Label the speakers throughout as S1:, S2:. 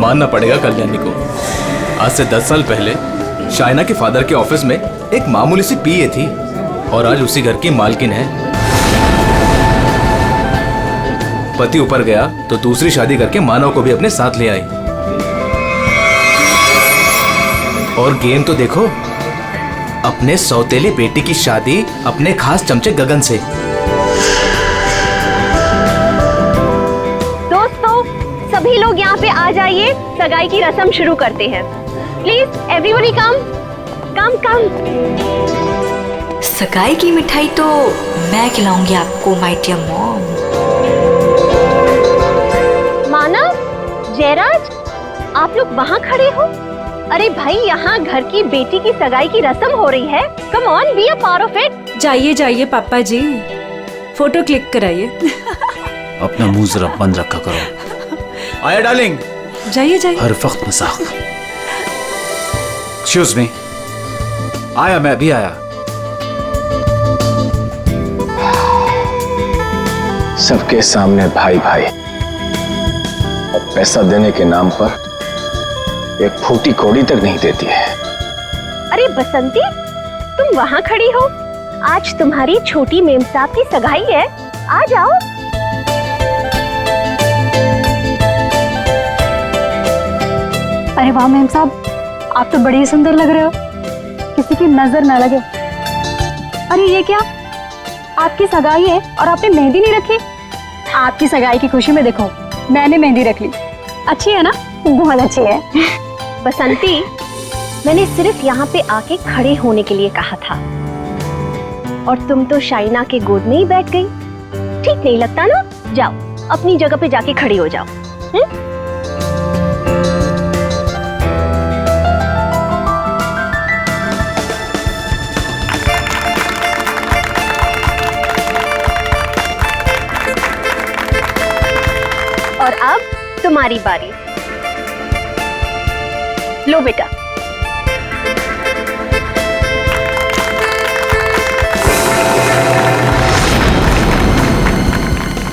S1: मानना पड़ेगा कल्याणी को। आज से 10 साल पहले शाइना के फादर के ऑफिस में एक मामूली सी पीए थी और आज उसी घर की मालकिन है। पति ऊपर गया तो दूसरी शादी करके मानव को भी अपने साथ ले आई। और गेम तो देखो, अपने सौतेली बेटी की शादी अपने खास चमचे गगन से।
S2: दोस्तों, सभी लोग यहाँ पे आ जाइए, सगाई की रस्म शुरू करते हैं। प्लीज एवरीबॉडी कम कम कम।
S3: सगाई की मिठाई तो मैं खिलाऊंगी आपको माय डियर मॉम।
S2: मानव, जयराज, आप लोग वहाँ खड़े हो? अरे भाई, यहाँ घर की बेटी की सगाई की रस्म हो रही है। Come on, be a part of it.
S4: जाइए जाइए पापा जी, फोटो क्लिक कराइए।
S5: अपना मुंह जरा बंद रखा करो।
S1: आया डार्लिंग।
S4: जाइए जाइए।
S5: हर वक्त मजाक। Excuse me. आया, मैं भी आया।
S6: सबके सामने भाई भाई, और पैसा देने के नाम पर एक फूटी कौड़ी तक नहीं देती है।
S2: अरे बसंती, तुम वहाँ खड़ी हो? आज तुम्हारी छोटी मेम साहब की सगाई है, आ जाओ।
S7: अरे वाह मेम साहब, आप तो बड़े ही सुंदर लग रहे हो, किसी की नजर ना लगे। अरे ये क्या, आपकी सगाई है और आपने मेहंदी नहीं रखी? आपकी सगाई की खुशी में देखो, मैंने मेहंदी रख ली। अच्छी है ना?
S2: बहुत अच्छी है। बसंती, मैंने सिर्फ यहाँ पे आके खड़े होने के लिए कहा था, और तुम तो शाइना के गोद में ही बैठ गई। ठीक नहीं लगता ना? जाओ, अपनी जगह पे जाके खड़ी हो जाओ। और अब तुम्हारी बारी। लो बेटा।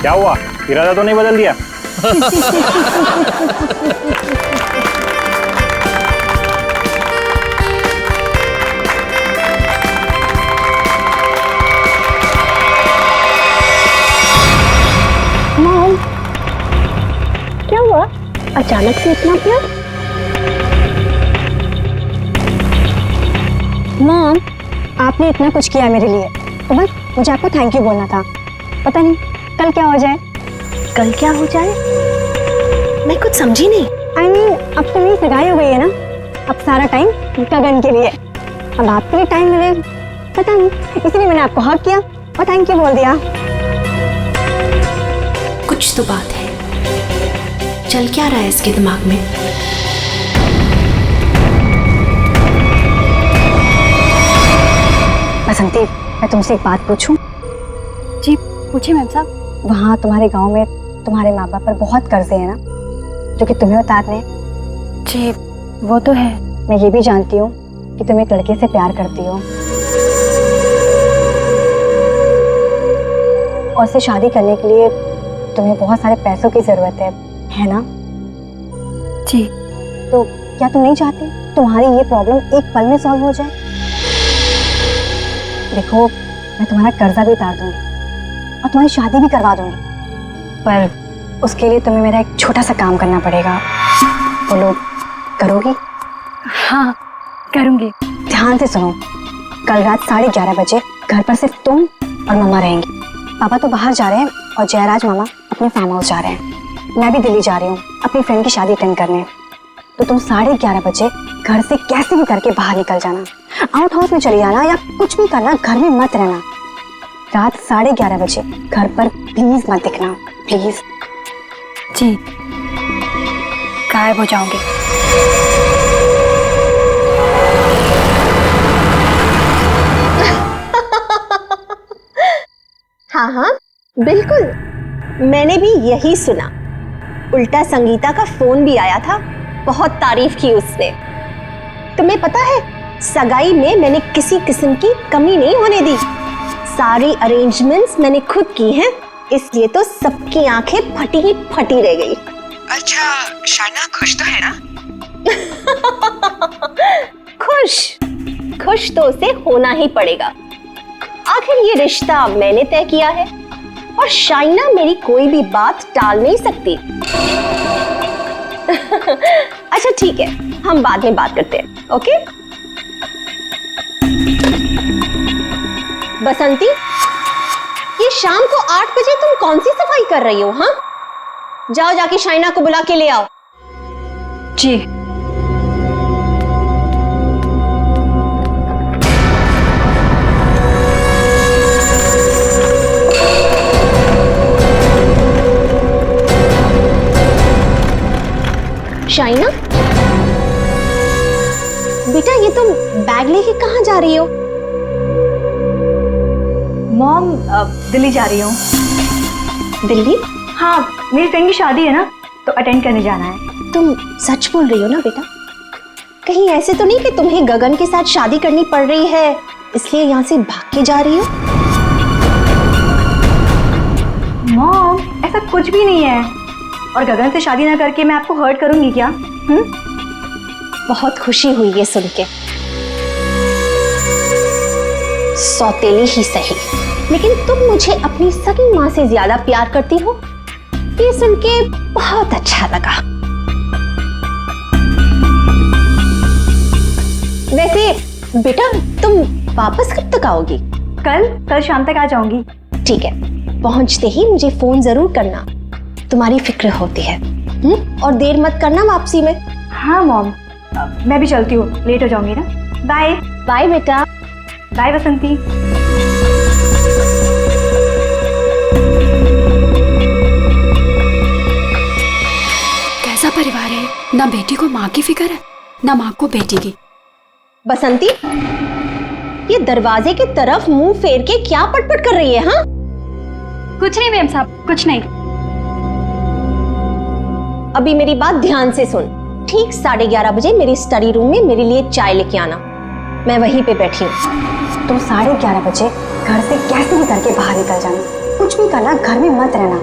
S8: क्या हुआ, इरादा तो नहीं बदल दिया?
S2: मॉम, क्या हुआ? अचानक से इतना प्यार?
S7: मॉम, आपने इतना कुछ किया मेरे लिए, तो बस मुझे आपको थैंक यू बोलना था। पता नहीं कल क्या हो जाए।
S2: कल क्या हो जाए? मैं कुछ समझी नहीं।
S7: I mean, अब तो मेरी सगाई हो गई है ना, अब सारा टाइम गगन के लिए। अब आपके लिए टाइम मिले, पता नहीं, इसलिए मैंने आपको हक किया और थैंक यू बोल दिया।
S3: कुछ तो बात है, चल क्या रहा है इसके दिमाग में?
S7: बसंती, मैं तुमसे एक बात पूछूं? जी पूछिए मैम साहब। वहाँ तुम्हारे गांव में तुम्हारे माँ बाप पर बहुत कर्जे हैं ना, जो कि तुम्हें उतारने हैं? जी वो तो है। मैं ये भी जानती हूँ कि तुम एक लड़के से प्यार करती हो और उससे शादी करने के लिए तुम्हें बहुत सारे पैसों की जरूरत है ना? जी। तो क्या तुम नहीं चाहती तुम्हारी ये प्रॉब्लम एक पल में सॉल्व हो जाए? देखो, मैं तुम्हारा कर्जा भी उतार दूंगी और तुम्हारी शादी भी करवा दूंगी, पर उसके लिए तुम्हें मेरा एक छोटा सा काम करना पड़ेगा। बोलो, करोगी? हाँ करूंगी। ध्यान से सुनो, कल रात 11:30 बजे घर पर सिर्फ तुम और मम्मा रहेंगी। पापा तो बाहर जा रहे हैं और जयराज मामा अपने फार्म हाउस जा रहे हैं। मैं भी दिल्ली जा रही हूँ अपनी फ्रेंड की शादी अटेंड करने। तो तुम 11:30 बजे घर से कैसे भी करके बाहर निकल जाना, आउट हाउस में चली जाना या कुछ भी करना, घर में मत रहना। रात 11:30 बजे घर पर प्लीज मत दिखना, प्लीज। जी, गायब हो जाओगे।
S2: हाँ हाँ बिल्कुल, मैंने भी यही सुना। उल्टा संगीता का फोन भी आया था, बहुत तारीफ की उसने। तुम्हें पता है, सगाई में मैंने किसी किस्म की कमी नहीं होने दी। सारी अरेंजमेंट्स मैंने खुद की हैं, इसलिए तो सबकी आंखें फटी ही फटी रह गई।
S9: अच्छा, शाइना खुश तो है ना?
S2: खुश खुश तो उसे होना ही पड़ेगा। आखिर ये रिश्ता मैंने तय किया है और शाइना मेरी कोई भी बात टाल नहीं सकती। अच्छा ठीक है, हम बाद में बात करते हैं। ओके बसंती, ये शाम को 8 बजे तुम कौन सी सफाई कर रही हो? हाँ, जाओ जाके शाइना को बुला के ले आओ।
S7: जी।
S2: शाइना बेटा, ये तुम बैग लेके कहाँ जा रही हो?
S7: मॉम, दिल्ली जा रही हूँ।
S2: दिल्ली?
S7: हाँ, मेरी फ्रेंड की शादी है ना, तो अटेंड करने जाना है।
S2: तुम सच बोल रही हो ना बेटा? कहीं ऐसे तो नहीं कि तुम्हें गगन के साथ शादी करनी पड़ रही है इसलिए यहाँ से भाग के जा रही हो?
S7: मॉम, ऐसा कुछ भी नहीं है। और गगन से शादी ना करके मैं आपको हर्ट करूंगी क्या?
S2: बहुत खुशी हुई ये सुन के। सौतेली ही सही, लेकिन तुम मुझे अपनी सगी माँ से ज्यादा प्यार करती हो, ये सुन के बहुत अच्छा लगा। वैसे बेटा, तुम वापस कब तक आओगी?
S7: कल शाम तक आ जाऊंगी।
S2: ठीक है, पहुंचते ही मुझे फोन जरूर करना, तुम्हारी फिक्र होती है। और देर मत करना वापसी में।
S7: हाँ मॉम, मैं भी चलती हूँ, लेट हो जाऊंगी ना। बाय।
S2: बाय बेटा।
S7: बाय बसंती।
S3: कैसा परिवार है, ना बेटी को माँ की फिक्र है ना माँ को बेटी की।
S2: बसंती, ये दरवाजे की तरफ मुंह फेर के क्या पटपट कर रही है? हाँ,
S7: कुछ नहीं मैम साहब, कुछ नहीं।
S2: अभी मेरी बात ध्यान से सुन। ठीक 11:30 बजे मेरी स्टडी रूम में मेरे लिए चाय लेके आना, मैं वहीं पे बैठी हूँ।
S7: तुम 11:30 बजे घर से कैसे भी करके बाहर निकल जाना, कुछ भी करना, घर में मत रहना।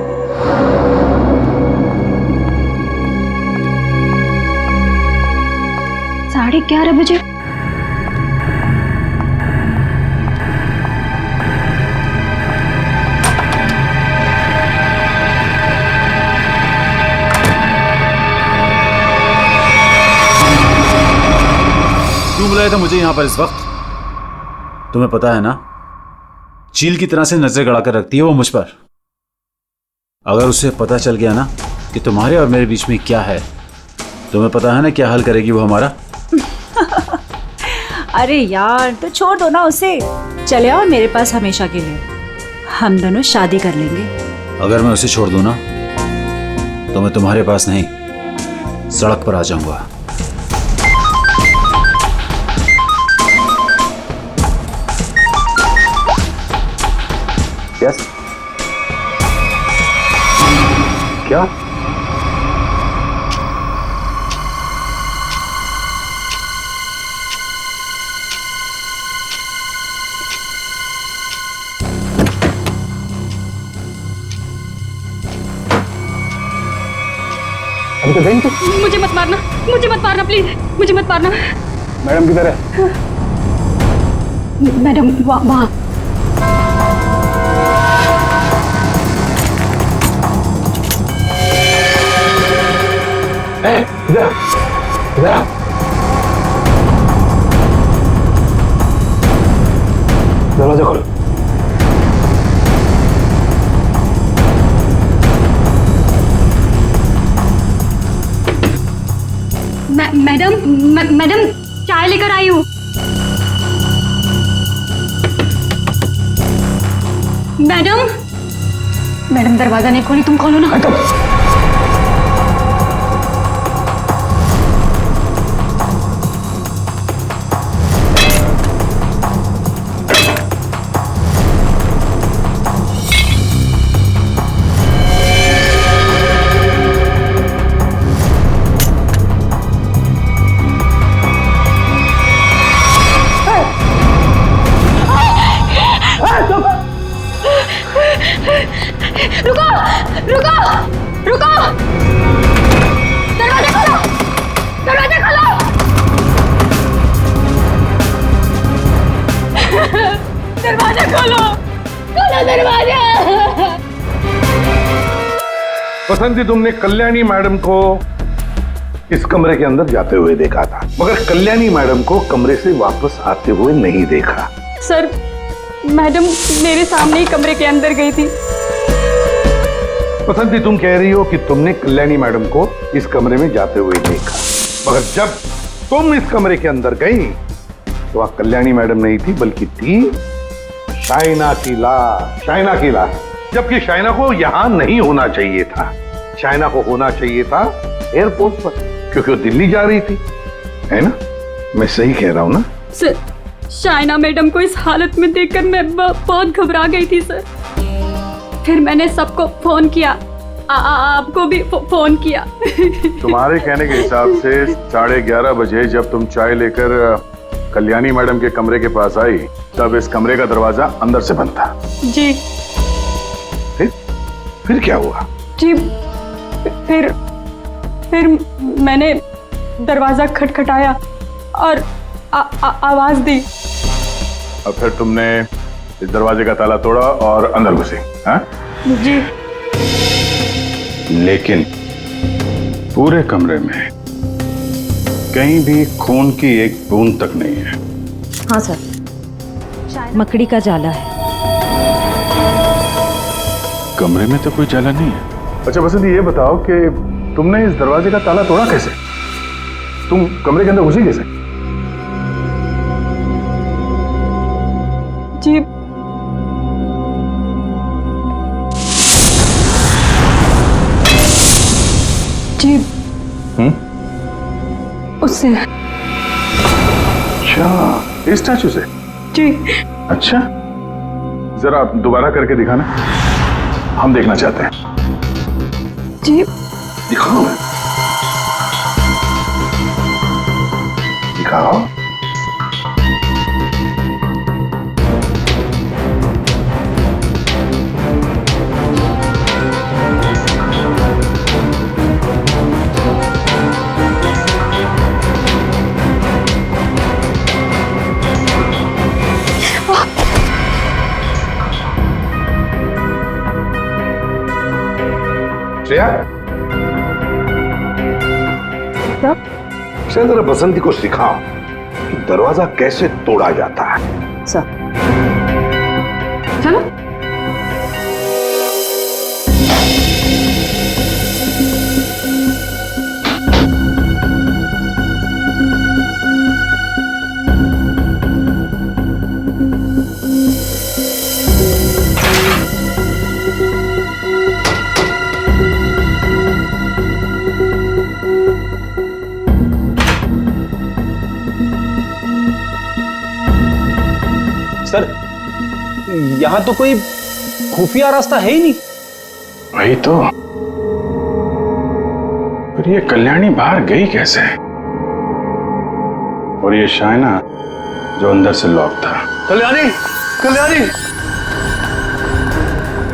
S7: 11:30 बजे?
S5: क्यों बुलाया था मुझे यहाँ पर इस वक्त? तुम्हें पता है ना, चील की तरह से नजर गड़ा कर रखती है वो मुझ पर। अगर उसे पता चल गया ना कि तुम्हारे और मेरे बीच में क्या है, तुम्हें पता है ना क्या हाल करेगी वो हमारा।
S4: अरे यार, तो छोड़ दो ना उसे, चले आओ मेरे पास हमेशा के लिए, हम दोनों शादी कर लेंगे।
S5: अगर मैं उसे छोड़ दूं ना तो मैं तुम्हारे पास नहीं, सड़क पर आ जाऊंगा।
S6: यस, क्या? अभी तो गई थी।
S7: मुझे मत मारना, मुझे मत मारना प्लीज, मुझे मत मारना।
S6: मैडम किधर है?
S7: मैडम वहाँ।
S6: इधर इधर दरवाजा खोलो।
S7: मैडम चाय लेकर आई हूँ। मैडम दरवाजा नहीं खोली, तुम खोलो ना। रुको रुको रुको।
S3: दरवाजा खोलो, दरवाजा खोलो। दरवाजा खोलो, खोलो दरवाजा।
S10: बसंती, तुमने कल्याणी मैडम को इस कमरे के अंदर जाते हुए देखा था, मगर कल्याणी मैडम को कमरे से वापस आते हुए नहीं देखा।
S3: सर, मैडम मेरे सामने ही कमरे के अंदर गई थी।
S10: बसंती, तुम कह रही हो कि तुमने कल्याणी मैडम को इस कमरे में जाते हुए देखा, मगर जब तुम इस कमरे के अंदर गई तो वहां कल्याणी मैडम नहीं थी, बल्कि थी शाइना की लाश। शाइना की लाश, जबकि शाइना को यहां नहीं होना चाहिए था। शाइना को होना चाहिए था एयरपोर्ट पर, क्योंकि वो दिल्ली जा रही थी, है ना? मैं सही कह रहा हूं ना?
S3: सर, शाइना मैडम को इस हालत में देखकर मैं बहुत घबरा गई थी सर। फिर मैंने सबको फोन किया, आपको भी फोन किया।
S10: तुम्हारे कहने के हिसाब से 11:30 बजे जब तुम चाय लेकर कल्याणी मैडम के कमरे के पास आई, तब इस कमरे का दरवाजा अंदर से बंद था।
S3: जी।
S10: फिर क्या हुआ?
S3: जी, फिर मैंने दरवाजा खटखटाया और आवाज दी।
S10: और फिर तुमने इस दरवाजे का ताला तोड़ा और अंदर घुसे, हाँ?
S3: जी।
S10: लेकिन पूरे कमरे में कहीं भी खून की एक बूंद तक नहीं है।
S4: हाँ सर, मकड़ी का जाला है।
S10: कमरे में तो कोई जाला नहीं है। अच्छा बसंती, ये बताओ कि तुमने इस दरवाजे का ताला तोड़ा कैसे? तुम कमरे के अंदर घुसी कैसे?
S3: जी, जी, उससे।
S10: अच्छा, इस स्टैचू से?
S3: जी।
S10: अच्छा, जरा दोबारा करके दिखाना, हम देखना चाहते हैं।
S3: जी।
S10: दिखाओ, दिखाओ। श्रेया, श्रेया, जरा बसंती को सिखाओ कि दरवाजा कैसे तोड़ा जाता है।
S4: सर,
S3: चलो।
S5: सर, यहाँ तो कोई खुफिया रास्ता है ही नहीं।
S10: वही तो। पर ये कल्याणी बाहर गई कैसे? और ये शाइना जो अंदर से लॉक था।
S11: कल्याणी, कल्याणी,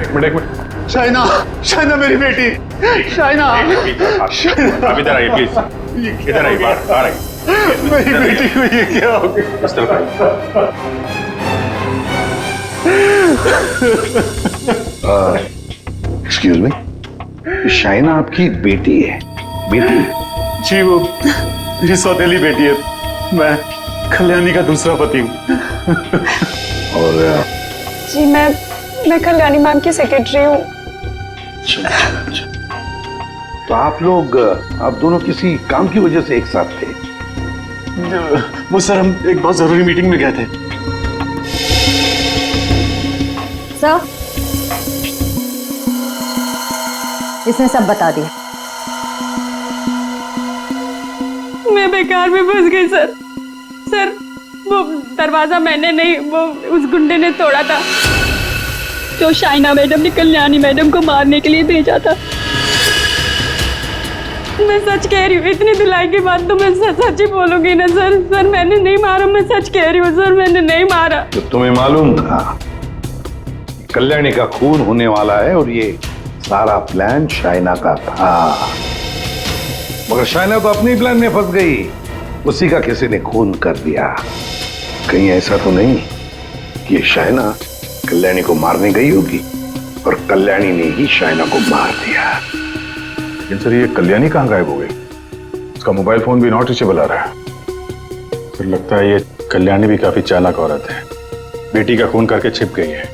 S10: एक मिनट।
S11: शाइना, शाइना मेरी बेटी, शाइना।
S10: आप इधर आइए प्लीज, इधर आइए, बाहर आइए।
S11: मेरी बेटी को ये क्या हो गया?
S10: इस तरफ एक्सक्यूज मी, शाइना आपकी बेटी है? बेटी?
S11: जी, वो मेरी सौतेली बेटी है। मैं कल्याणी का दूसरा पति हूँ।
S10: और
S3: जी, मैं कल्याणी मैम की सेक्रेटरी हूँ।
S10: तो आप लोग, आप दोनों किसी काम की वजह से एक साथ थे?
S11: वो सर, हम एक बहुत जरूरी मीटिंग में गए थे।
S4: सर, इसने सब बता दिया।
S3: मैं बेकार में फंस गई सर। सर, वो दरवाजा मैंने नहीं, वो उस गुंडे ने तोड़ा था जो शाइना मैडम ने कल्याणी मैडम को मारने के लिए भेजा था। मैं सच कह रही हूँ, इतनी धुलाई के बाद तो मैं सच ही बोलूंगी ना सर। सर, मैंने नहीं मारा, मैं सच कह रही हूँ सर, मैंने नहीं मारा।
S10: तो तुम्हें मालूम था कल्याणी का खून होने वाला है और ये सारा प्लान शाइना का था। मगर शाइना तो अपने प्लान में फंस गई। उसी का किसी ने खून कर दिया। कहीं ऐसा तो नहीं कि ये शाइना कल्याणी को मारने गई होगी और कल्याणी ने ही शाइना को मार दिया।
S11: लेकिन सर ये कल्याणी कहाँ गायब हो गई? उसका मोबाइल फोन भी नॉट रीचेबल आ रहा है। फिर लगता है ये कल्याणी भी काफी चालाक औरत है, बेटी का खून करके छिप गई है।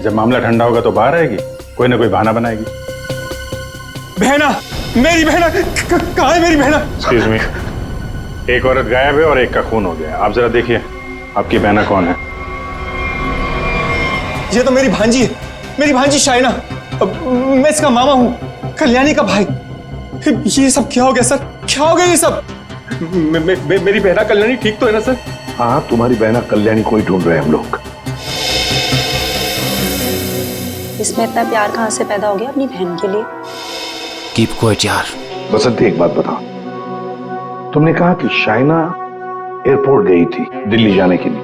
S11: जब मामला ठंडा होगा तो बाहर आएगी, कोई ना कोई बहाना बनाएगी।
S12: बहना, मेरी बहना कहाँ है? मेरी बहना।
S11: एक्सक्यूज मी, एक औरत गायब है और एक का खून हो गया। आप जरा देखिए आपकी बहना कौन है।
S12: ये तो मेरी भांजी है, मेरी भांजी शाइना। मैं इसका मामा हूँ, कल्याणी का भाई। ये सब क्या हो गया सर? क्या हो गया ये सब? मेरी बहना कल्याणी ठीक तो है ना सर?
S10: हाँ, तुम्हारी बहना कल्याणी को ही ढूंढ रहे हैं हम लोग।
S7: इसमें इतना प्यार कहाँ से पैदा हो गया अपनी बहन के लिए?
S1: कीप क्वाइट यार।
S10: बसंती, एक बात बताओ, तुमने कहा कि शाइना एयरपोर्ट गई थी दिल्ली जाने के लिए।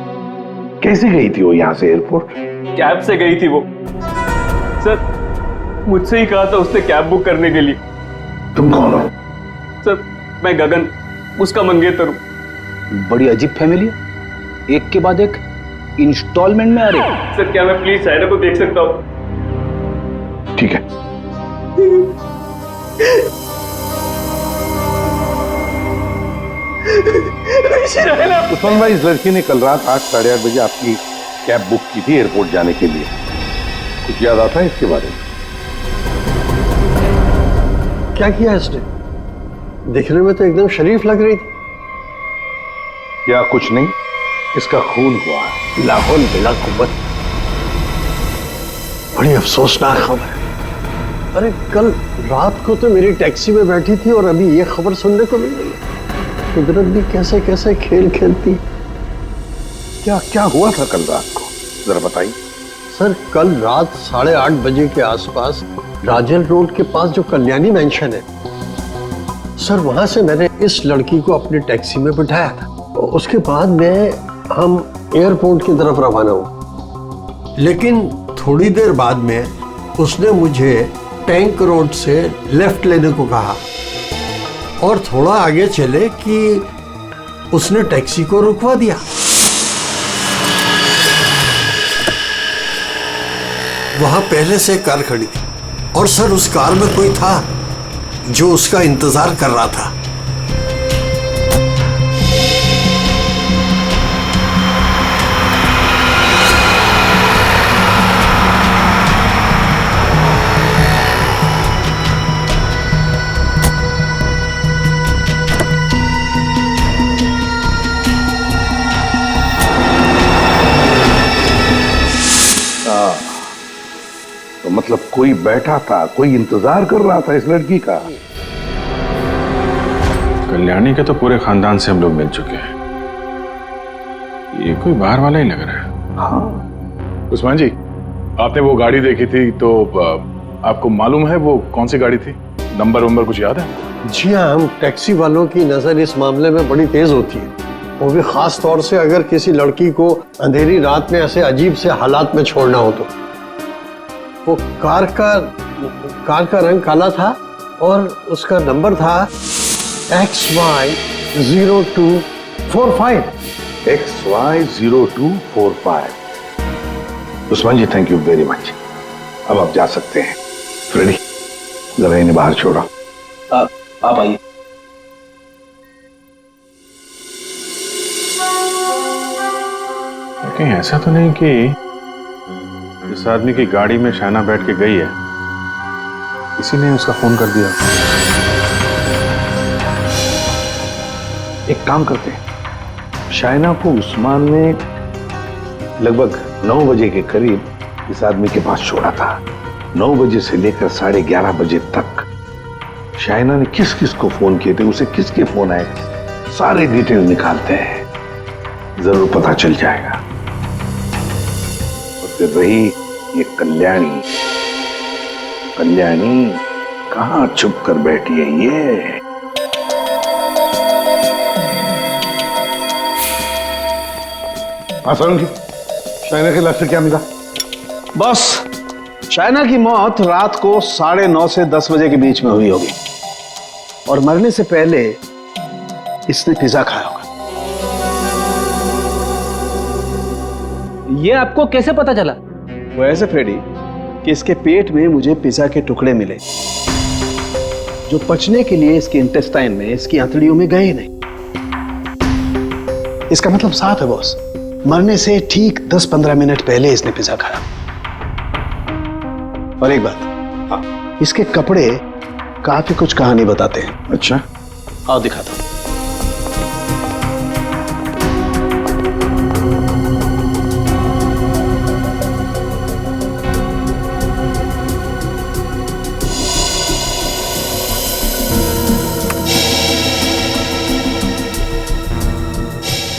S10: कैसे गई थी वो यहाँ से एयरपोर्ट?
S12: कैब से गई थी वो सर। मुझसे ही कहा था उसने कैब बुक करने के लिए।
S10: तुम कौन हो?
S12: सर मैं गगन, उसका मंगेतर हूँ।
S6: बड़ी अजीब फैमिली है, एक के बाद एक इंस्टॉलमेंट में आ रहे।
S12: सर क्या मैं प्लीज शाइना को देख सकता हूँ?
S10: ठीक है। उस्मान भाई, इस लड़की ने कल रात 8, साढ़े 8 बजे आपकी कैब बुक की थी एयरपोर्ट जाने के लिए। कुछ याद आता है इसके बारे में?
S13: क्या किया इसने? देखने में तो एकदम शरीफ लग रही थी।
S10: क्या कुछ नहीं, इसका खून हुआ।
S13: लाहौल बिला कुव्वत। बड़ी अफसोसनाक खबर है। अरे कल रात को तो मेरी टैक्सी में बैठी थी और अभी ये खबर सुनने को मिल रही है। कुदरत भी कैसे कैसे खेल खेलती।
S10: क्या क्या हुआ था कल रात को, जरा बताइए।
S13: सर कल रात 8:30 बजे के आसपास राजल रोड के पास जो कल्याणी मेंशन है सर, वहां से मैंने इस लड़की को अपनी टैक्सी में बिठाया था। उसके बाद हम एयरपोर्ट की तरफ रवाना हुए। लेकिन थोड़ी देर बाद में उसने मुझे टैंक रोड से लेफ्ट लेने को कहा और थोड़ा आगे चले कि उसने टैक्सी को रुकवा दिया। वहां पहले से कार खड़ी थी और सर उस कार में कोई था जो उसका इंतजार कर रहा था।
S10: तो मतलब कोई बैठा था, कोई इंतजार कर रहा था इस लड़की का।
S11: कल्याणी के तो पूरे खानदान से हम लोग मिल चुके हैं, ये कोई बाहर वाला ही लग रहा है।
S10: हाँ
S11: उस्मान जी, आपने वो गाड़ी देखी थी तो आपको मालूम है वो कौन सी गाड़ी थी? नंबर वंबर कुछ याद है?
S13: जी हाँ, हम टैक्सी वालों की नजर इस मामले में बड़ी तेज होती है, वो भी खास तौर से अगर किसी लड़की को अंधेरी रात में ऐसे अजीब से हालात में छोड़ना हो तो। वो कार का रंग काला था और उसका नंबर था XY0245।
S10: XY0245। Usman ji, thank you very much. अब आप जा सकते हैं। फ्रेडी, जरा इन्हें बाहर छोड़ो।
S6: आप आइए।
S11: कहीं ऐसा तो नहीं कि इस आदमी की गाड़ी में शाइना बैठ के गई है, किसी ने उसका फोन कर दिया?
S10: एक काम करते हैं, शाइना को उस्मान ने लगभग 9 बजे के करीब इस आदमी के पास छोड़ा था। 9 बजे से लेकर 11:30 बजे तक शाइना ने किस किस को फोन किए थे, उसे किसके फोन आए, सारे डिटेल निकालते हैं, जरूर पता चल जाएगा। और फिर रही ये कल्याणी कहां छुप कर बैठी है ये? सारुण, शाइना के लाश से क्या मिला?
S6: बस शाइना की मौत रात को 9:30 से 10 बजे के बीच में हुई होगी।
S13: और मरने से पहले इसने पिज्जा खाया होगा।
S12: ये आपको कैसे पता चला?
S13: वो ऐसे फ्रेडी कि इसके पेट में मुझे पिज्जा के टुकड़े मिले जो पचने के लिए इसके इंटेस्टाइन में, इसकी आंतड़ियों में गए नहीं। इसका मतलब साफ है बॉस, मरने से ठीक 10-15 मिनट पहले इसने पिज्जा खाया। और एक बात, हाँ, इसके कपड़े काफी कुछ कहानी बताते हैं।
S11: अच्छा,
S13: आओ दिखाता हूं।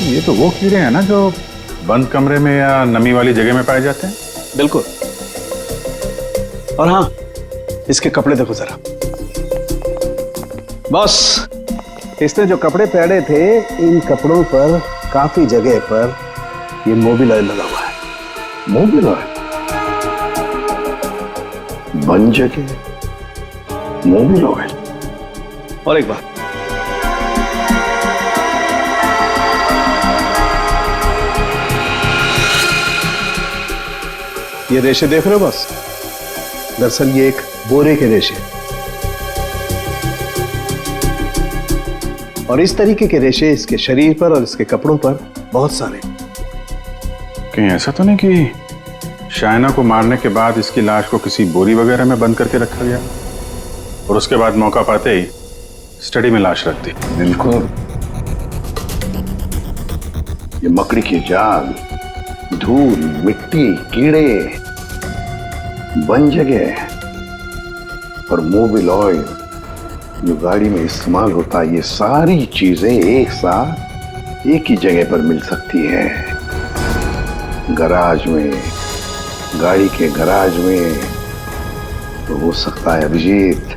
S11: ये तो वो कीड़े हैं ना जो बंद कमरे में या नमी वाली जगह में पाए जाते हैं?
S13: बिल्कुल। और हाँ, इसके कपड़े देखो जरा। बॉस, इसने जो कपड़े पहने थे, इन कपड़ों पर काफी जगह पर ये मोबिल ऑयल लगा हुआ है।
S10: Mobil oil? बन जगह मोबिल ऑयल?
S13: और एक बात, ये रेशे देख रहे हो बॉस? दरअसल ये एक बोरे के रेशे, और इस तरीके के रेशे इसके शरीर पर और इसके कपड़ों पर बहुत सारे।
S11: कहीं ऐसा तो नहीं कि शायना को मारने के बाद इसकी लाश को किसी बोरी वगैरह में बंद करके रखा गया और उसके बाद मौका पाते ही स्टडी में लाश रख दी?
S10: बिल्कुल। ये मकड़ी की जाल, धूल, मिट्टी, कीड़े, बन जगह और मोबिल ऑयल जो गाड़ी में इस्तेमाल होता है, ये सारी चीजें एक साथ एक ही जगह पर मिल सकती है। गराज में, गाड़ी के गराज में। तो हो सकता है अभिजीत,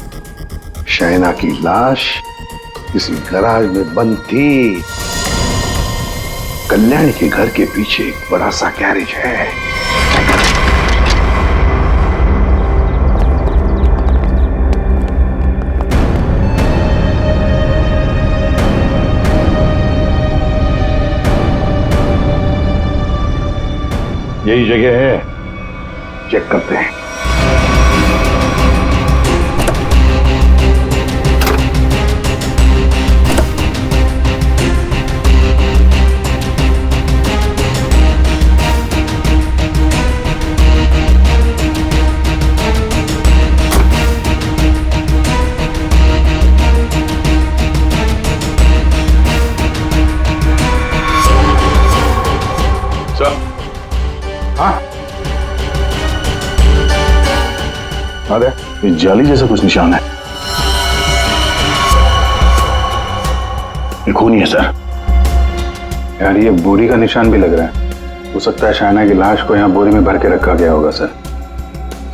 S10: शायना की लाश किसी गराज में बंद थी। कल्याणी के घर के पीछे एक बड़ा सा गैरेज है। यही जगह है, चेक करते हैं।
S11: अरे ये जाली जैसा कुछ निशान है। ये खून ही है सर। यार ये बोरी का निशान भी लग रहा है। हो सकता है शायना की लाश को यहाँ बोरी में भर के रखा गया होगा सर।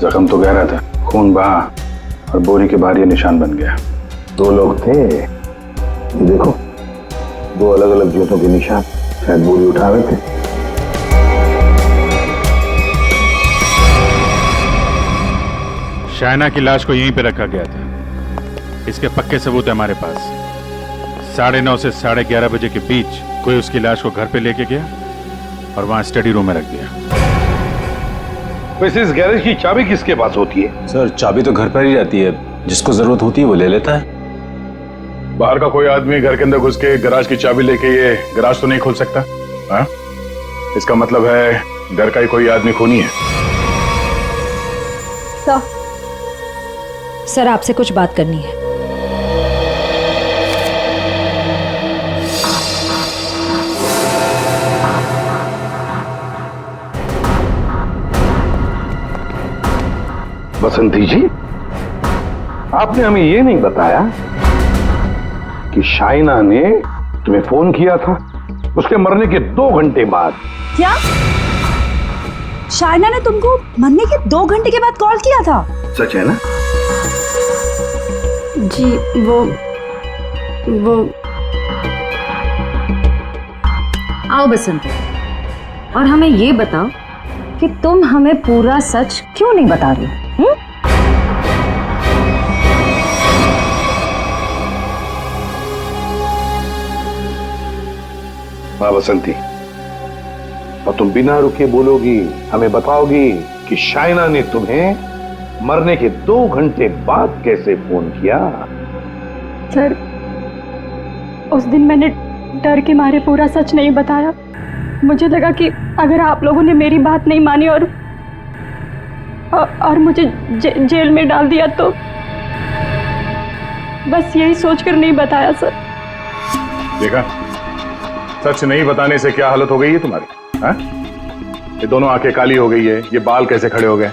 S11: जख्म तो गहरा था, खून बहा और बोरी के बाहर ये निशान बन गया।
S10: 2 लोग थे, ये देखो 2 अलग अलग जूतों के निशान, शायद बोरी उठा रहे थे।
S11: शायना की लाश को यहीं पे रखा गया था। इसके पक्के सबूत है हमारे पास। 9:30 से 11:30 बजे के बीच कोई उसकी लाश को घर पे लेके गया और वहां स्टडी रूम में रख दिया।
S10: वैसे इस गैरेज की चाबी किसके पास होती है?
S5: सर चाबी तो घर पर ही रहती है, जिसको जरूरत होती है वो ले लेता है।
S11: बाहर का कोई आदमी घर के अंदर घुस के गराज की चाबी लेके ये गराज तो नहीं खोल सकता? हाँ? इसका मतलब है घर का ही कोई आदमी खूनी है।
S4: सर आपसे कुछ बात करनी है।
S10: बसंती जी, आपने हमें ये नहीं बताया कि शायना ने तुम्हें फोन किया था उसके मरने के 2 घंटे बाद।
S4: क्या शायना ने तुमको मरने के 2 घंटे के बाद कॉल किया था?
S10: सच है ना?
S3: जी वो
S14: आओ बसंती, और हमें ये बताओ कि तुम हमें पूरा सच क्यों नहीं बता रही?
S10: हाँ बसंती, और तुम बिना रुके बोलोगी, हमें बताओगी कि शाइना ने तुम्हें मरने के 2 घंटे बाद कैसे फोन किया?
S3: सर, उस दिन मैंने डर के मारे पूरा सच नहीं बताया। मुझे लगा कि अगर आप लोगों ने मेरी बात नहीं मानी और मुझे जेल में डाल दिया तो बस यही सोचकर नहीं बताया सर।
S11: देखा, सच नहीं बताने से क्या हालत हो गई है तुम्हारी? हाँ? ये दोनों आंखें काली हो गई है, ये बाल कैसे खड़े हो गए?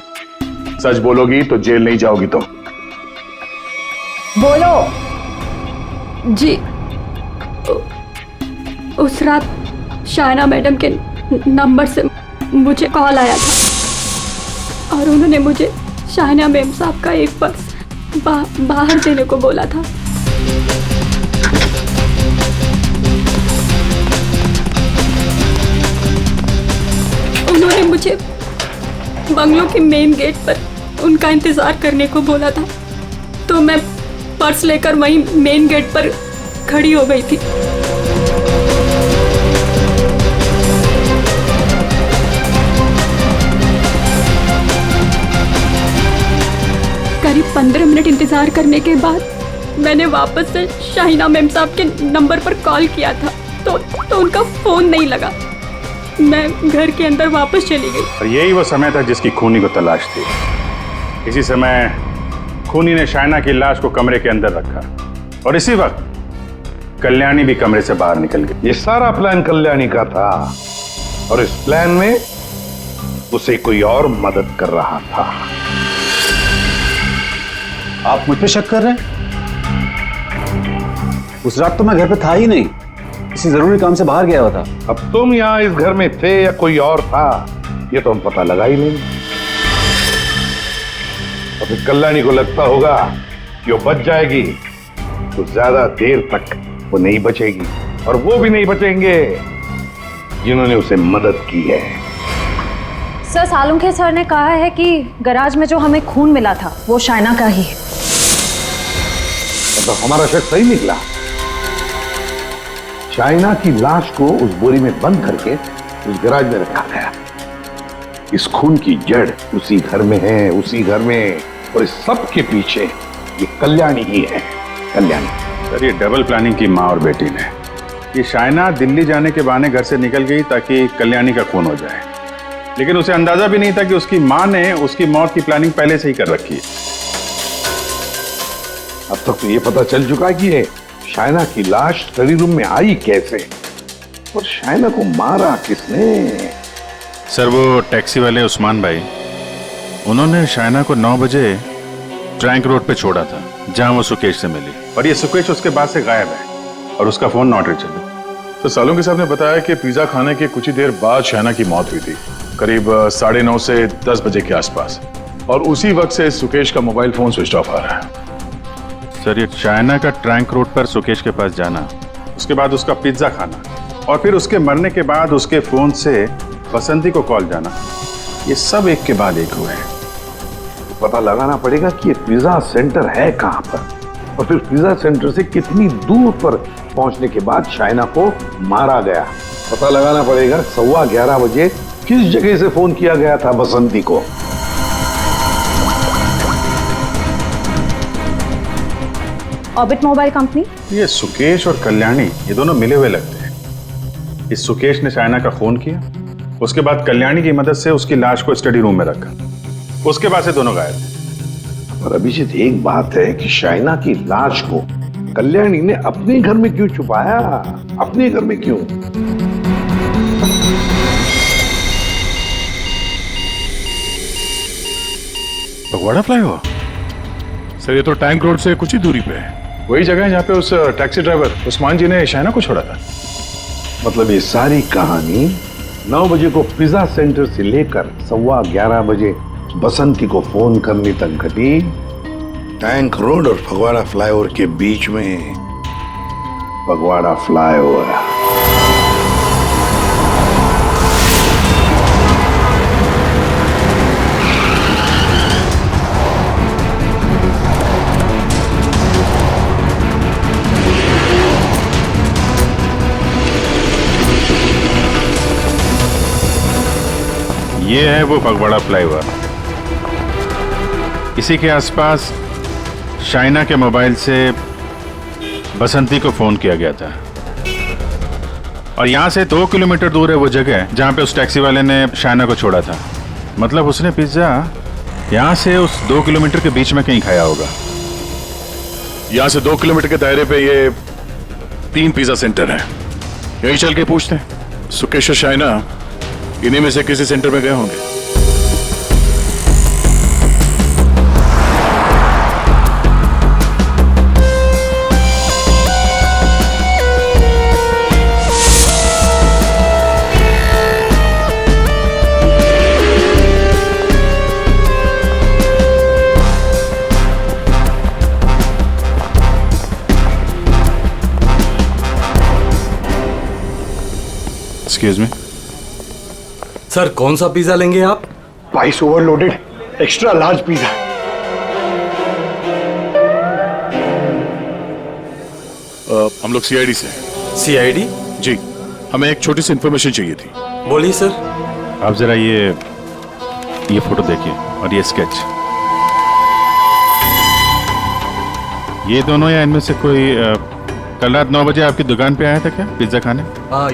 S11: सच बोलोगी तो जेल नहीं जाओगी तुम।
S2: बोलो।
S3: जी, उस रात शाइना मैडम के नंबर से मुझे कॉल आया था और उन्होंने मुझे शाइना मैम साहब का एक पर्स बाहर देने को बोला था। उन्होंने मुझे बंगलों के मेन गेट पर उनका इंतजार करने को बोला था, तो मैं पर्स लेकर वहीं मेन गेट पर खड़ी हो गई थी। करीब 15 मिनट इंतजार करने के बाद मैंने वापस से शाइना मैम साहब के नंबर पर कॉल किया था, तो उनका फोन नहीं लगा। मैं घर के अंदर वापस चली गई।
S11: और यही वो समय था जिसकी खूनी को तलाश थी। इसी समय खूनी ने शाइना की लाश को कमरे के अंदर रखा और इसी वक्त कल्याणी भी कमरे से बाहर निकल गई।
S10: ये सारा प्लान कल्याणी का था और इस प्लान में उसे कोई और मदद कर रहा था।
S5: आप मुझ पे शक कर रहे हैं? उस रात तो मैं घर पे था ही नहीं, किसी जरूरी काम से बाहर गया हुआ था।
S10: अब तुम यहाँ इस घर में थे या कोई और था, ये तो हम पता लगा ही नहीं। और फिर कल्याणी को लगता होगा कि वो बच जाएगी, तो ज्यादा देर तक वो नहीं बचेगी, और वो भी नहीं बचेंगे जिन्होंने उसे मदद की है।
S14: सर, सालुंखे सर ने कहा है कि गैराज में जो हमें खून मिला था वो शाइना का ही है।
S10: तो हमारा शक सही निकला। शाइना की लाश को उस बोरी में बंद करके उस गैराज में रखा गया। इस खून की जड़ उसी घर में है, उसी घर में, और इस सब के पीछे ये कल्याणी ही है। कल्याणी।
S11: सर, ये डबल प्लानिंग की माँ और बेटी ने। ये शाइना दिल्ली जाने के बहाने घर से निकल गई ताकि कल्याणी का खून हो जाए, लेकिन उसे अंदाजा भी नहीं था कि उसकी माँ ने उसकी मौत की प्लानिंग पहले से ही कर रखी है।
S10: अब तक तो ये पता चल चुका है कि ये शाइना की लाश स्टडी रूम में आई कैसे, और शाइना को मारा किसने?
S11: सर, वो टैक्सी वाले उस्मान भाई, उन्होंने शाइना को 9 बजे ट्रैंक रोड पे छोड़ा था जहां वो सुकेश से मिली, और ये सुकेश उसके बाद से गायब है और उसका फोन नॉट रीचेबल। तो सालों के साहब ने बताया कि पिज्जा खाने के कुछ ही देर बाद शाइना की मौत हुई थी, करीब 9:30 से 10 बजे के आसपास, और उसी वक्त से सुकेश का मोबाइल फोन स्विच ऑफ आ रहा है। सर, ये शाइना का ट्रैंक रोड पर सुकेश के पास जाना, उसके बाद उसका पिज्जा खाना, और फिर उसके मरने के बाद उसके फोन से बसंती को कॉल जाना, ये सब एक के बाद एक हुए हैं।
S10: पता लगाना पड़ेगा कि ये पिज्जा सेंटर है कहां पर, और फिर पिज्जा सेंटर से कितनी दूर पर पहुंचने के बाद शाइना को मारा गया। पता लगाना पड़ेगा 11:15 बजे किस जगह से फोन किया गया था बसंती को।
S14: Orbit mobile company.
S11: ये सुकेश और कल्याणी, ये दोनों मिले हुए लगते हैं। इस सुकेश ने शाइना का खून किया, उसके बाद कल्याणी की मदद से उसकी लाश को स्टडी रूम में रखा, उसके बाद से दोनों गायब थे।
S10: पर अभिजीत, एक बात है कि शाइना की लाश को कल्याणी ने अपने घर में क्यों छुपाया? अपने घर में क्यों?
S11: फगवाड़ा फ्लाईओवर?
S15: सर, ये तो टैंक रोड से कुछ ही दूरी पे है।
S11: वही जगह है जहाँ पे उस टैक्सी ड्राइवर उस्मान जी ने शाइना को छोड़ा था।
S10: मतलब ये सारी कहानी 9 बजे को पिज्जा सेंटर से लेकर 11:15 बजे बसंती को फोन करने तक घटी टैंक रोड और फगवाड़ा फ्लाईओवर के बीच में। फगवाड़ा फ्लाईओवर।
S11: ये है वो फगवाड़ा फ्लाईओवर। इसी के आसपास शाइना के मोबाइल से बसंती को फोन किया गया था और यहाँ से 2 किलोमीटर दूर है वो जगह जहाँ पे उस टैक्सी वाले ने शाइना को छोड़ा था। मतलब उसने पिज्जा यहाँ से उस 2 किलोमीटर के बीच में कहीं खाया होगा।
S15: यहाँ से 2 किलोमीटर के दायरे पे ये 3 पिज्जा सेंटर हैं। यही चल के पूछते हैं। सुकेश और शाइना इन्हीं में से किसी सेंटर में गए होंगे।
S11: एक्सक्यूज मी
S1: सर, कौन सा पिज्जा लेंगे आप?
S13: Price overloaded extra large pizza.
S15: हम लोग सीआईडी से।
S1: सीआईडी?
S15: जी, हमें एक छोटी सी इंफॉर्मेशन चाहिए थी।
S1: बोलिए सर।
S11: आप जरा ये फोटो देखिए और ये स्केच। ये दोनों या इनमें से कोई कल रात 9 बजे आपकी दुकान पे आया था क्या पिज्जा खाने?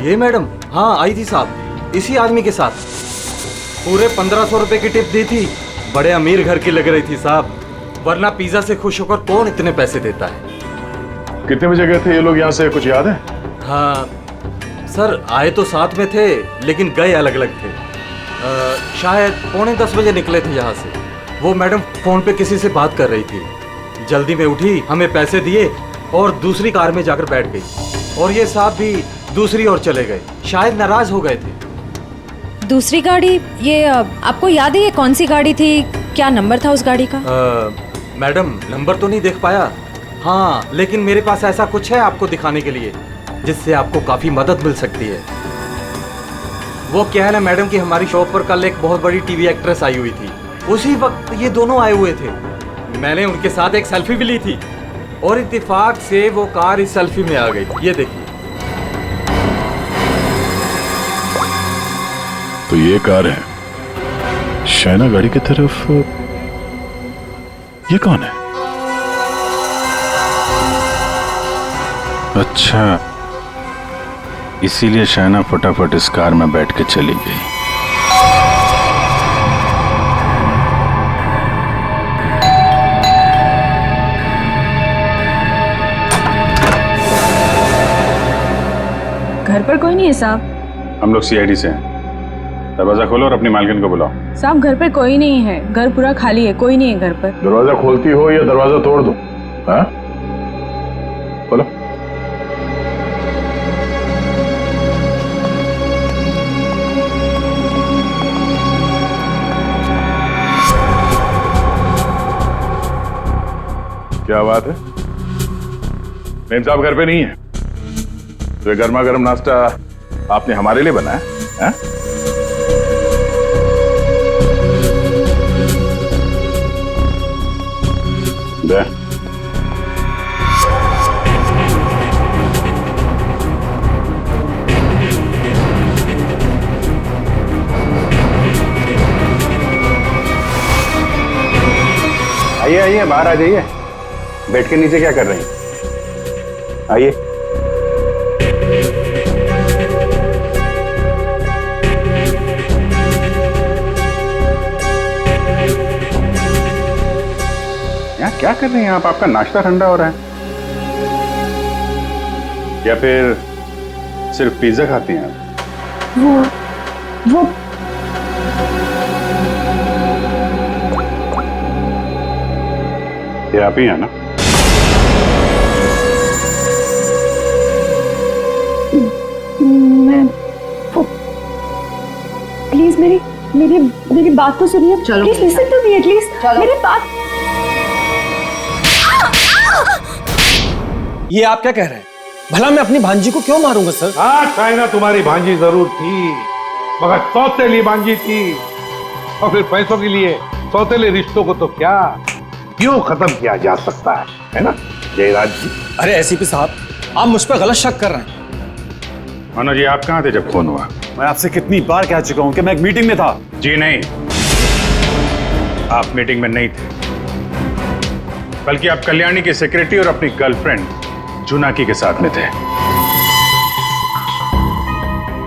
S16: ये मैडम, हाँ आई थी साहब, इसी आदमी के साथ। पूरे 1500 रुपए की टिप दी थी। बड़े अमीर घर की लग रही थी साहब, वरना पिज्जा से खुश होकर कौन इतने पैसे देता है।
S11: कितने बजे गए थे ये लोग यहाँ से, कुछ याद है?
S16: हाँ सर, आए तो साथ में थे लेकिन गए अलग अलग थे। शायद 9:45 बजे निकले थे यहाँ से। वो मैडम फोन पे किसी से बात कर रही थी, जल्दी में उठी, हमें पैसे दिए और दूसरी कार में जाकर बैठ गई। और ये साहब भी दूसरी ओर चले गए, शायद नाराज हो गए थे।
S14: दूसरी गाड़ी, ये आपको याद है ये कौन सी गाड़ी थी? क्या नंबर था उस गाड़ी का?
S16: मैडम नंबर तो नहीं देख पाया। हाँ, लेकिन मेरे पास ऐसा कुछ है आपको दिखाने के लिए जिससे आपको काफी मदद मिल सकती है। वो क्या है ना मैडम कि हमारी शॉप पर कल एक बहुत बड़ी टीवी एक्ट्रेस आई हुई थी। उसी वक्त ये दोनों आए हुए थे। मैंने उनके साथ एक सेल्फी भी ली थी और इत्तेफाक से वो कार इस सेल्फी में आ गई। ये देखिए।
S15: तो ये कार है शाइना गाड़ी की तरफ। ये कौन है?
S11: अच्छा, इसीलिए शाइना फटाफट इस कार में बैठ के चली गई।
S3: घर पर कोई नहीं है साहब।
S11: हम लोग सीआईडी से हैं। दरवाजा खोलो और अपनी मालकिन को बुलाओ।
S3: साहब घर पे कोई नहीं है, घर पूरा खाली है, कोई नहीं है घर पर।
S11: दरवाजा खोलती हो या दरवाजा तोड़ दो? हाँ, खोलो।
S15: क्या बात है? मेम साहब घर पे नहीं है? तो गर्मा गर्म नाश्ता आपने हमारे लिए बनाया है? दे।
S6: आइए आइए, बाहर आ जाइए। बैठ के नीचे क्या कर रहे हैं? आइए। यहाँ क्या कर रहे हैं आप? आपका नाश्ता ठंडा हो रहा है या फिर सिर्फ पिज्जा खाती हैं आप?
S3: वो
S11: ये आप ही हैं ना?
S3: मैं प्लीज मेरी बात तो सुनिए।
S14: चलो
S3: please listen to me at least. मेरी बात।
S12: ये आप क्या कह रहे हैं? भला मैं अपनी भांजी को क्यों मारूंगा सर?
S10: हाँ, शाइना तुम्हारी भांजी जरूर थी, मगर सौतेली भांजी थी। और फिर पैसों के लिए सौतेले रिश्तों को तो क्या क्यों खत्म किया जा सकता है ना जयराज जी?
S12: अरे एसीपी साहब, आप मुझ पर गलत शक कर रहे हैं।
S11: मनोज जी, आप कहाँ थे जब फोन हुआ?
S5: मैं आपसे कितनी बार कह चुका हूं कि मैं एक मीटिंग में था।
S11: जी नहीं, आप मीटिंग में नहीं थे, बल्कि आप कल्याणी के सेक्रेटरी और अपनी गर्लफ्रेंड जुनाकी के साथ में थे।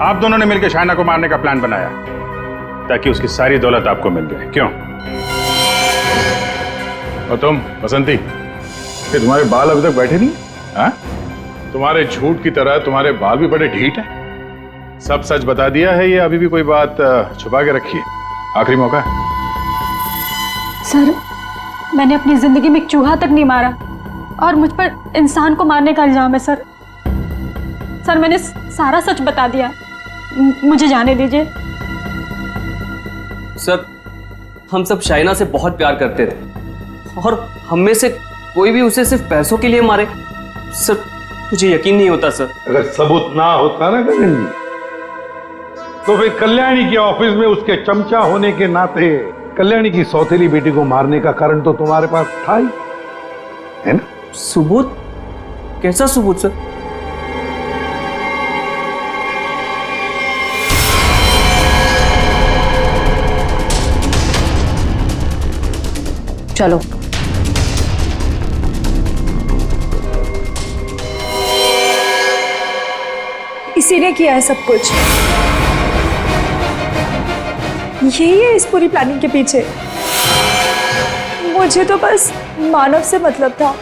S11: आप दोनों ने मिलकर शाइना को मारने का प्लान बनाया ताकि उसकी सारी दौलत आपको मिल जाए। क्यों? और तुम बसंती, कि तुम्हारे बाल अभी तक बैठे नहीं? हाँ? तुम्हारे झूठ की तरह तुम्हारे बाल भी बड़े ढीठ हैं। सब सच बता दिया है, ये अभी भी कोई बात छुपा के रखी है? आखिरी मौका है।
S3: सर, मैंने अपनी जिंदगी में एक चूहा तक नहीं मारा और मुझ पर इंसान को मारने का इल्जाम है सर। सर, मैंने सारा सच बता दिया, मुझे जाने दीजिए।
S17: सर, हम सब शाइना से बहुत प्यार करते थे और हम में से कोई भी उसे सिर्फ पैसों के लिए मारे, सर मुझे यकीन नहीं होता सर।
S10: अगर सबूत ना होता ना गगन जी, तो फिर कल्याणी के ऑफिस में उसके चमचा होने के नाते कल्याणी की सौतेली बेटी को मारने का कारण तो तुम्हारे पास था ही, है ना?
S17: सबूत? कैसा सबूत सर?
S14: चलो।
S4: इसी ने किया है सब कुछ, यही है इस पूरी प्लानिंग के पीछे। मुझे तो बस मानव से मतलब था,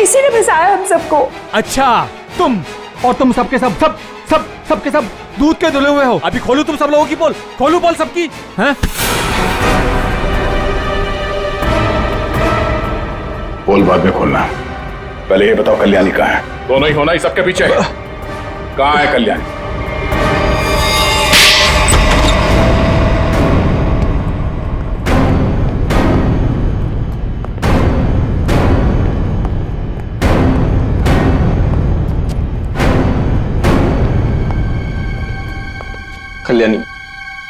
S4: इसी ने फंसाया हम सबको।
S16: अच्छा, तुम सबके सबके सब दूध के धुले हुए हो। अभी खोलू तुम सब लोगों की पोल, खोलू पोल सबकी, हैं?
S11: पोल बाद में खोलना, पहले ये बताओ कल्याणी कहाँ है? दोनों ही होना ही सबके पीछे। कहाँ है कल्याणी?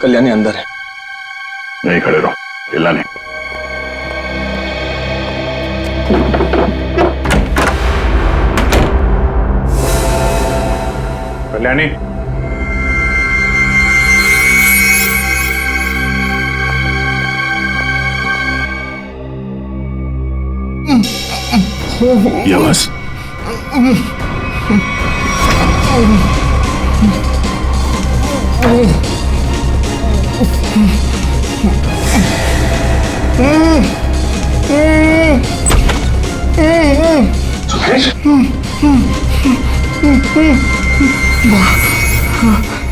S6: कल्याणी अंदर है।
S11: नहीं खड़े रहो, हिलना नहीं। कल्याणी, ये बस।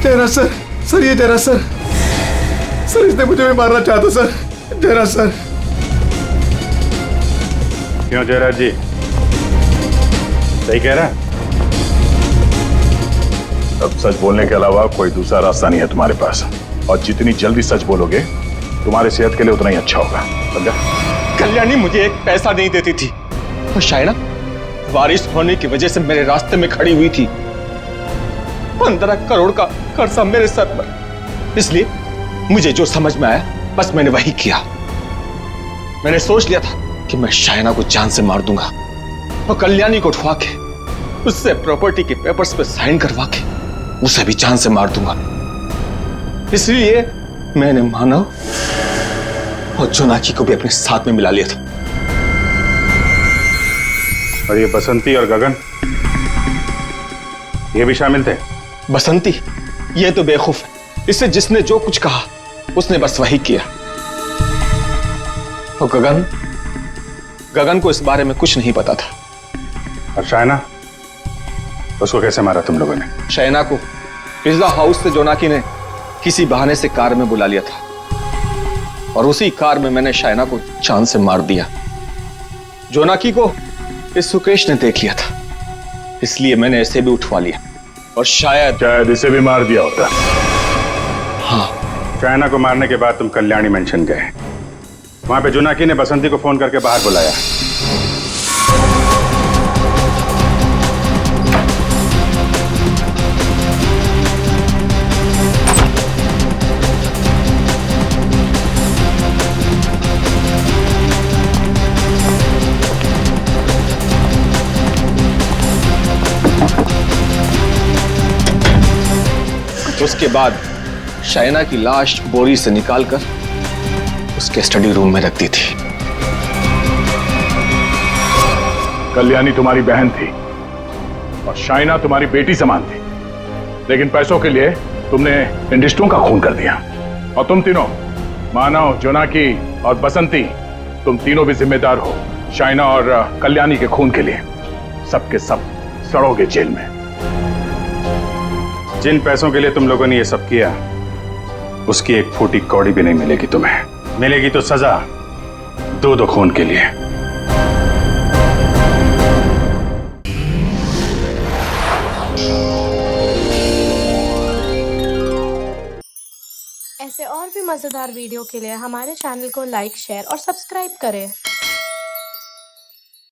S12: तेरा सर, ये तेरा सर, इसने मुझे भी मारना चाहता सर, तेरा सर।
S11: क्यों जयराज जी, सही कह रहा है? अब सच बोलने के अलावा कोई दूसरा रास्ता नहीं है तुम्हारे पास, और जितनी जल्दी सच बोलोगे तुम्हारे सेहत के लिए उतना ही अच्छा होगा, समझा?
S12: कल्याणी मुझे एक पैसा नहीं देती थी, और शायना बारिश होने की वजह से मेरे रास्ते में खड़ी हुई थी। 15 करोड़ का कर्जा मेरे सर पर, इसलिए मुझे जो समझ में आया बस मैंने वही किया। मैंने सोच लिया था कि मैं शायना को जान से मार दूंगा और कल्याणी को उठवा के उससे प्रॉपर्टी के पेपर्स पे साइन करवा के उसे भी जान से मार दूंगा। इसलिए मैंने मानव और जोनाकी को भी अपने साथ में मिला लिया था।
S11: और ये बसंती और गगन, ये भी शामिल थे?
S12: बसंती ये तो बेवकूफ है, इससे जिसने जो कुछ कहा उसने बस वही किया। और गगन को इस बारे में कुछ नहीं पता था।
S11: और शायना, उसको कैसे मारा तुम लोगों ने?
S12: शायना को पिज्जा हाउस से जोनाकी ने किसी बहाने से कार में बुला लिया था, और उसी कार में मैंने शायना को चांद से मार दिया। जोनाकी को इस सुकेश ने देख लिया था, इसलिए मैंने इसे भी उठवा लिया, और शायद
S11: इसे भी मार दिया होता।
S12: हाँ।
S11: शायना को मारने के बाद तुम कल्याणी मेंशन गए, वहां पे जोनाकी ने बसंती को फोन करके बाहर बुलाया।
S6: उसके बाद शाइना की लाश बोरी से निकालकर उसके स्टडी रूम में रख दी थी।
S11: कल्याणी तुम्हारी बहन थी और शाइना तुम्हारी बेटी समान थी, लेकिन पैसों के लिए तुमने इन रिश्तों का खून कर दिया। और तुम तीनों, मानव, जोनाकी और बसंती, तुम तीनों भी जिम्मेदार हो शाइना और कल्याणी के खून के लिए। सबके सब सड़ोगे जेल में।
S5: जिन पैसों के लिए तुम लोगों ने ये सब किया, उसकी एक फूटी कौड़ी भी नहीं मिलेगी तुम्हें। मिलेगी तो सजा दो खून के लिए।
S18: ऐसे और भी मजेदार वीडियो के लिए हमारे चैनल को लाइक, शेयर और सब्सक्राइब करें।